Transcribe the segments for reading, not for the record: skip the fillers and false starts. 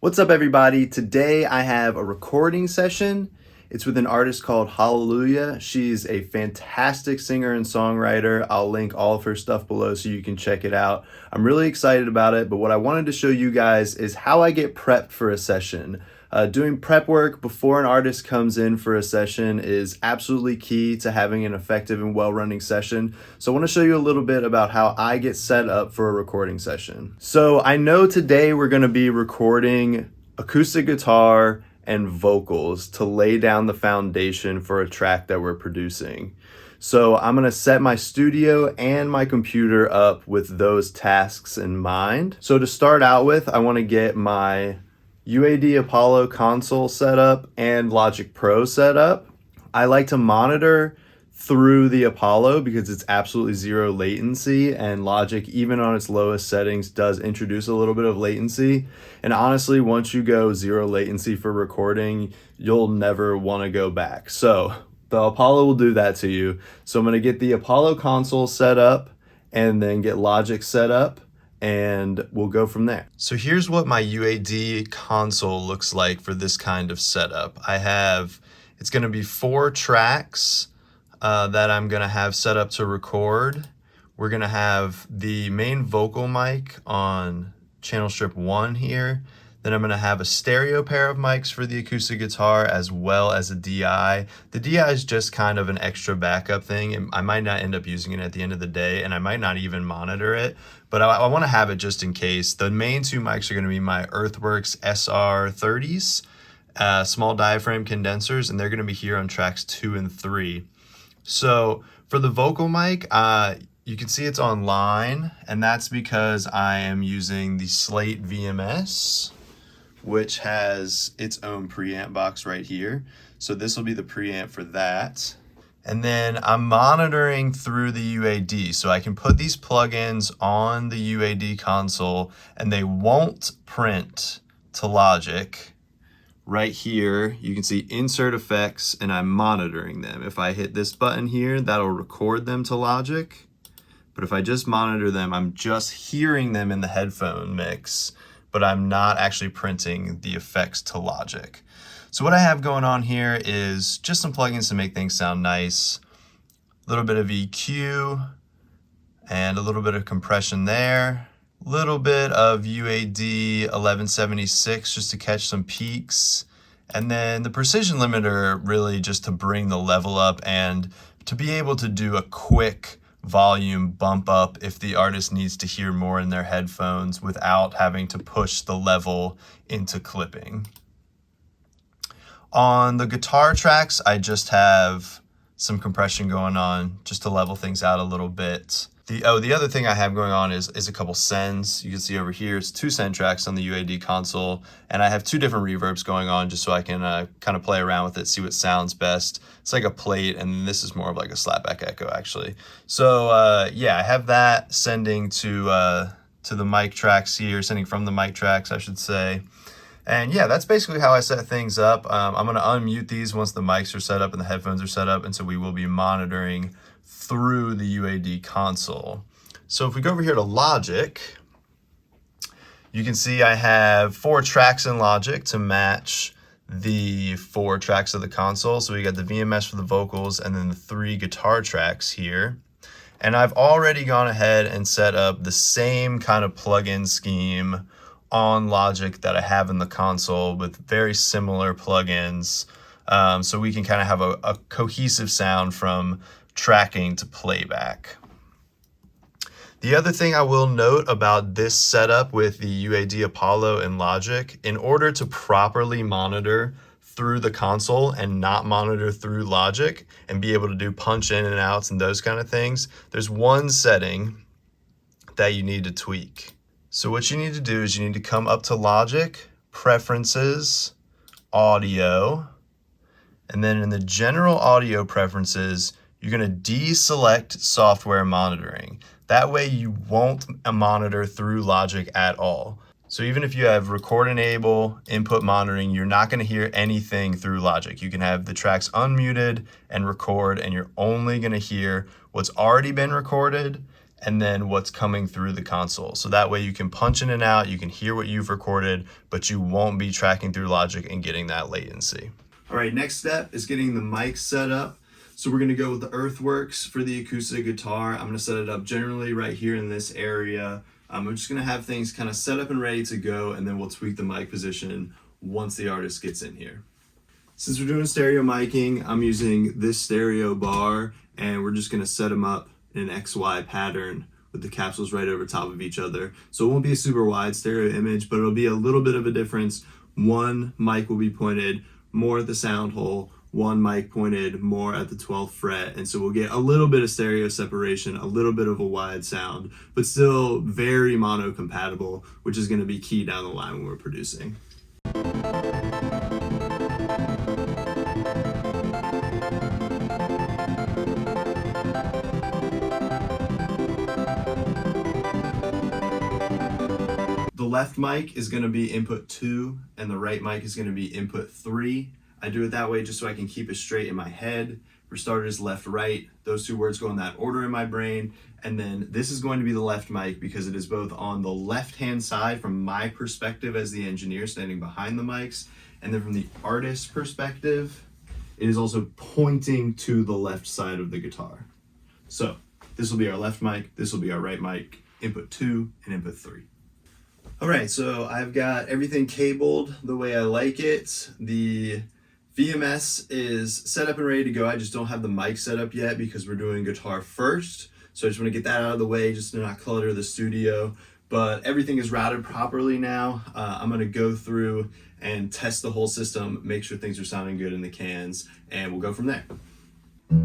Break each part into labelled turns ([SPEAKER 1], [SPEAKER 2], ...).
[SPEAKER 1] What's up, everybody? Today I have a recording session. It's with an artist called Hallelujah. She's a fantastic singer and songwriter. I'll link all of her stuff below so you can check it out. I'm really excited about it, but what I wanted to show you guys is how I get prepped for a session. Doing prep work before an artist comes in for a session is absolutely key to having an effective and well-running session. So I want to show you a little bit about how I get set up for a recording session. So I know today we're going to be recording acoustic guitar and vocals to lay down the foundation for a track that we're producing. So I'm going to set my studio and my computer up with those tasks in mind. So to start out with, I want to get my UAD Apollo console set up and Logic Pro set up. I like to monitor through the Apollo because it's absolutely zero latency, and Logic, even on its lowest settings, does introduce a little bit of latency. And honestly, once you go zero latency for recording, you'll never want to go back. So the Apollo will do that to you. So I'm going to get the Apollo console set up and then get Logic set up, and we'll go from there. So here's what my UAD console looks like for this kind of setup. It's going to be 4 tracks that I'm going to have set up to record. We're going to have the main vocal mic on channel strip 1 here. Then I'm going to have a stereo pair of mics for the acoustic guitar as well as a DI. The DI is just kind of an extra backup thing, and I might not end up using it at the end of the day, and I might not even monitor it, but I want to have it just in case. The main 2 mics are going to be my Earthworks SR30s, small diaphragm condensers, and they're going to be here on tracks 2 and 3. So for the vocal mic, you can see it's online, and that's because I am using the Slate VMS, which has its own preamp box right here. So this will be the preamp for that. And then I'm monitoring through the UAD. So I can put these plugins on the UAD console and they won't print to Logic. Right here, you can see insert effects and I'm monitoring them. If I hit this button here, that'll record them to Logic. But if I just monitor them, I'm just hearing them in the headphone mix, but I'm not actually printing the effects to Logic. So what I have going on here is just some plugins to make things sound nice, a little bit of EQ, and a little bit of compression there, a little bit of UAD 1176 just to catch some peaks, and then the precision limiter really just to bring the level up and to be able to do a quick volume bump up if the artist needs to hear more in their headphones without having to push the level into clipping. On the guitar tracks, I just have some compression going on just to level things out a little bit. The other thing I have going on is a couple sends. You can see over here, it's 2 send tracks on the UAD console, and I have 2 different reverbs going on just so I can kind of play around with it, see what sounds best. It's like a plate, and this is more of like a slapback echo actually. So yeah, I have that sending to the mic tracks here, sending from the mic tracks, I should say. And yeah, that's basically how I set things up. I'm going to unmute these once the mics are set up and the headphones are set up, and so we will be monitoring through the UAD console. So if we go over here to Logic, you can see I have 4 tracks in Logic to match the 4 tracks of the console. So we got the VMS for the vocals and then the 3 guitar tracks here. And I've already gone ahead and set up the same kind of plugin scheme on Logic that I have in the console with very similar plugins. So we can kind of have a cohesive sound from tracking to playback. The other thing I will note about this setup with the UAD Apollo and Logic, in order to properly monitor through the console and not monitor through Logic and be able to do punch in and outs and those kind of things, there's one setting that you need to tweak. So what you need to do is you need to come up to Logic, Preferences, Audio, and then in the general audio preferences, you're going to deselect software monitoring. That way you won't monitor through Logic at all. So even if you have record enable, input monitoring, you're not going to hear anything through Logic. You can have the tracks unmuted and record, and you're only going to hear what's already been recorded and then what's coming through the console. So that way you can punch in and out, you can hear what you've recorded, but you won't be tracking through Logic and getting that latency. All right, next step is getting the mic set up. So we're gonna go with the Earthworks for the acoustic guitar. I'm gonna set it up generally right here in this area. I'm just gonna have things kind of set up and ready to go, and then we'll tweak the mic position once the artist gets in here. Since we're doing stereo miking, I'm using this stereo bar, and we're just gonna set them up in an XY pattern with the capsules right over top of each other. So it won't be a super wide stereo image, but it'll be a little bit of a difference. One mic will be pointed more at the sound hole, one mic pointed more at the 12th fret, and so we'll get a little bit of stereo separation, a little bit of a wide sound, but still very mono compatible, which is gonna be key down the line when we're producing. The left mic is going to be input 2 and the right mic is going to be input 3. I do it that way just so I can keep it straight in my head. For starters, left, right, those two words go in that order in my brain. And then this is going to be the left mic because it is both on the left-hand side from my perspective as the engineer standing behind the mics. And then from the artist's perspective, it is also pointing to the left side of the guitar. So this will be our left mic, this will be our right mic, input 2 and input 3. All right, so I've got everything cabled the way I like it. The VMS is set up and ready to go. I just don't have the mic set up yet because we're doing guitar first. So I just want to get that out of the way just to not clutter the studio. But everything is routed properly now. I'm going to go through and test the whole system, make sure things are sounding good in the cans, and we'll go from there. Ooh,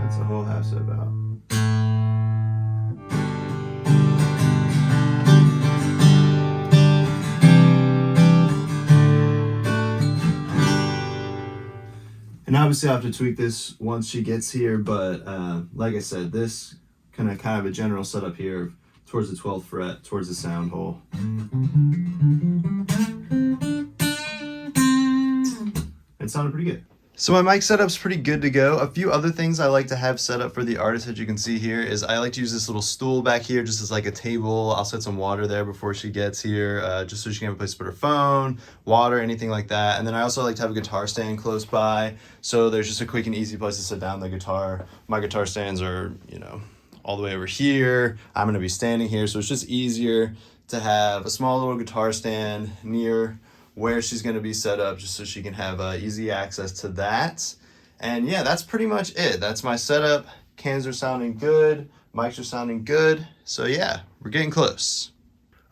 [SPEAKER 1] that's a whole half step out. And obviously I have to tweak this once she gets here, but like I said, this kind of a general setup here towards the 12th fret, towards the sound hole. It sounded pretty good. So my mic setup's pretty good to go. A few other things I like to have set up for the artist that you can see here is I like to use this little stool back here just as like a table. I'll set some water there before she gets here, just so she can have a place to put her phone, water, anything like that. And then I also like to have a guitar stand close by. So there's just a quick and easy place to sit down the guitar. My guitar stands are, all the way over here. I'm gonna be standing here. So it's just easier to have a small little guitar stand near where she's going to be set up just so she can have easy access to that. And yeah, that's pretty much it. That's my setup. Cans are sounding good. Mics are sounding good. So yeah, we're getting close.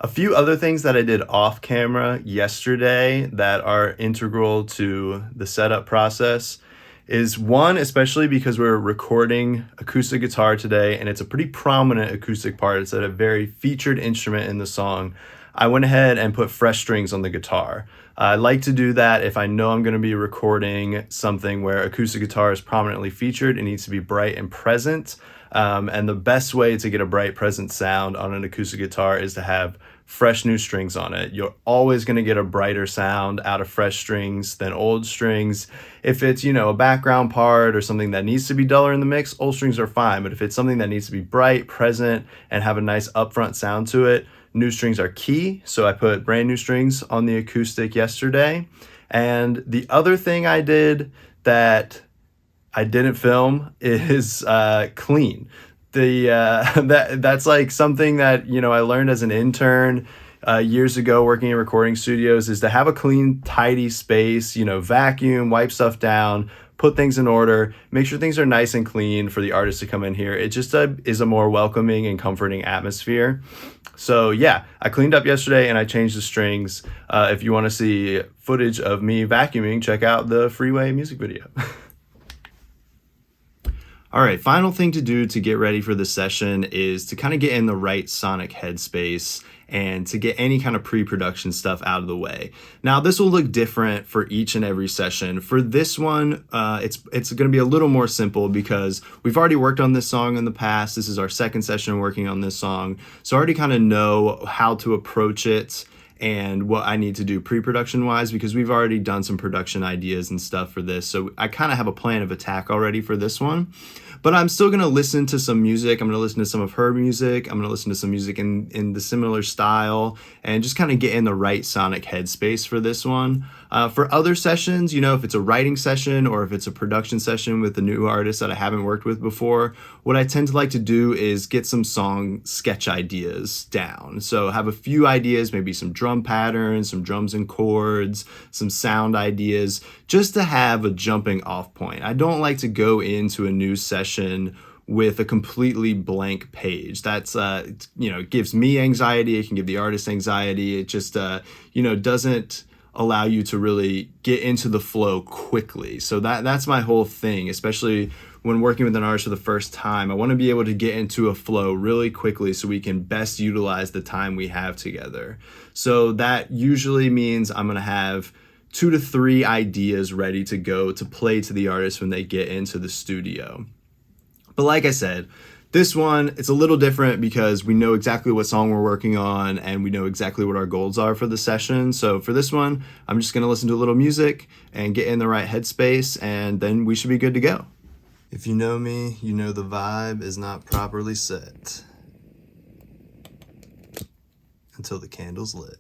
[SPEAKER 1] A few other things that I did off camera yesterday that are integral to the setup process is one, especially because we're recording acoustic guitar today and it's a pretty prominent acoustic part. It's a very featured instrument in the song. I went ahead and put fresh strings on the guitar. I like to do that if I know I'm going to be recording something where acoustic guitar is prominently featured. It needs to be bright and present. And the best way to get a bright, present sound on an acoustic guitar is to have fresh new strings on it. You're always going to get a brighter sound out of fresh strings than old strings. If it's, a background part or something that needs to be duller in the mix, old strings are fine. But if it's something that needs to be bright, present, and have a nice upfront sound to it, new strings are key. So I put brand new strings on the acoustic yesterday. And the other thing I did that I didn't film is clean. That's like something that I learned as an intern years ago working in recording studios, is to have a clean, tidy space, vacuum, wipe stuff down, put things in order, make sure things are nice and clean for the artist to come in here. It just is a more welcoming and comforting atmosphere. So yeah, I cleaned up yesterday and I changed the strings. If you want to see footage of me vacuuming, check out the Freeway music video. All right, final thing to do to get ready for the session is to kind of get in the right sonic headspace and to get any kind of pre-production stuff out of the way. Now, this will look different for each and every session. For this one, it's going to be a little more simple because we've already worked on this song in the past. This is our second session working on this song. So I already kind of know how to approach it and what I need to do pre-production wise, because we've already done some production ideas and stuff for this. So I kind of have a plan of attack already for this one. But I'm still going to listen to some music. I'm going to listen to some of her music. I'm going to listen to some music in the similar style and just kind of get in the right sonic headspace for this one. For other sessions, if it's a writing session or if it's a production session with a new artist that I haven't worked with before, what I tend to like to do is get some song sketch ideas down. So have a few ideas, maybe some drum patterns, some drums and chords, some sound ideas, just to have a jumping off point. I don't like to go into a new session with a completely blank page. That's, it gives me anxiety. It can give the artist anxiety. It just, doesn't allow you to really get into the flow quickly. So that's my whole thing, especially when working with an artist for the first time. I want to be able to get into a flow really quickly so we can best utilize the time we have together. So that usually means I'm going to have 2 to 3 ideas ready to go to play to the artist when they get into the studio. But like I said, this one, it's a little different because we know exactly what song we're working on and we know exactly what our goals are for the session. So for this one, I'm just going to listen to a little music and get in the right headspace, and then we should be good to go. If you know me, you know the vibe is not properly set until the candle's lit.